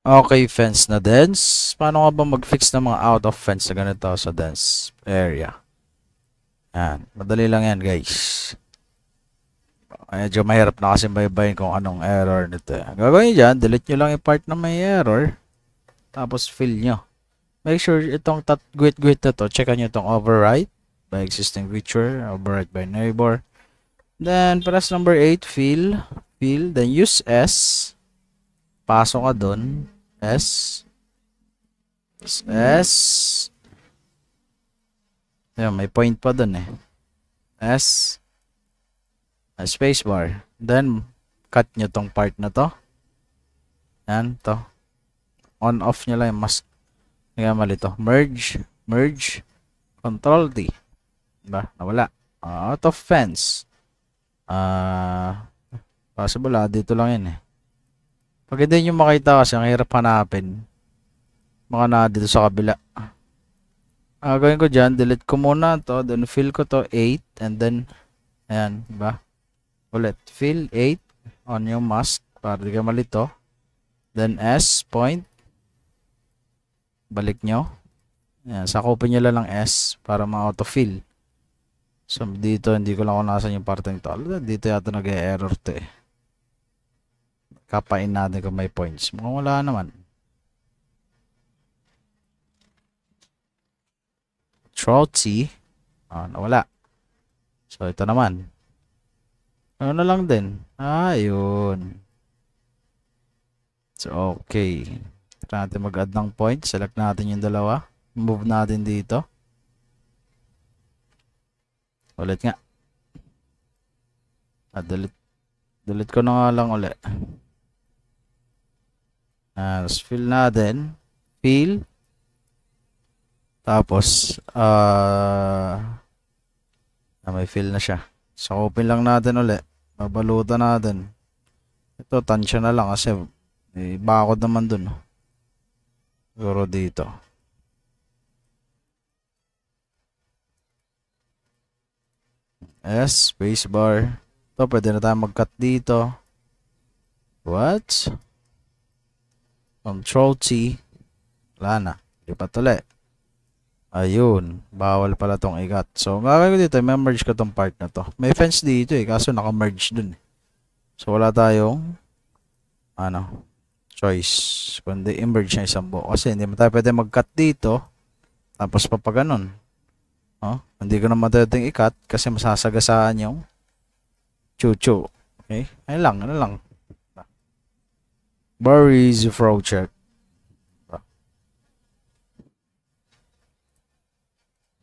Okay, fence na dense. Paano nga ba mag-fix ng mga out of fence na ganito sa dense area? Yan. Madali lang yan, guys. Medyo mahirap na kasi baybayin kung anong error nito. Ang gagawin dyan, delete nyo lang yung part na may error. Tapos fill nyo. Make sure itong guhit-guhit na to, checkan nyo itong override by existing feature, override by neighbor. Then, press number 8, fill. Fill. Then, use S. Pasok ka dun. S. S. Ayan, may point pa dun eh. S. Spacebar. Then, cut nyo tong part na to. Yan, to. On-off nyo lang yung mask. Kaya mali to. Merge. Merge. Control T. Diba? Nawala. Out of fence. Possible dito lang yan eh. Pag hindi nyo makita kasi, ang hirap hanapin. Baka na dito sa kabila. Gawin ko dyan, delete ko muna to, then fill ko to 8, and then, ayan, diba? Ulit, fill 8 on yung mask, para di ka malito. Then S, point. Balik nyo. Ayan, sakupin nyo lang S, para ma-autofill. So, dito, hindi ko lang kung nasan yung parte nito. Dito yata nag-error to eh. Kapain natin kung may points. Mukhang wala naman. Trotsy. Nawala. So, ito naman. Ano na lang din. Yun. So, okay. Try natin mag-add ng point. Select natin yung dalawa. Move natin dito. Ulit nga. Delete ko na nga lang ulit. Fill natin. Fill. Tapos, may fill na siya. So, open lang natin ulit. Babalutan natin. Ito, tansya na lang kasi may bakod naman dun. Siguro dito. S, spacebar. Ito, pwede na tayo mag-cut dito. What? Control T. Wala na. Lipat ulit. Ayun. Bawal pala tong ikat. So, gagawin ko dito. May merge ko tong part na to. May fence dito eh. Kaso naka-merge dun eh. So, wala tayong choice. Kundi i-merge na isang buo. Kasi hindi mo tayo pwede mag-cut dito. Tapos papaganon. Hindi ko naman tayo ikat. Kasi masasagasaan yung chuchu. Okay? Ayun lang. Barry's Frog Check.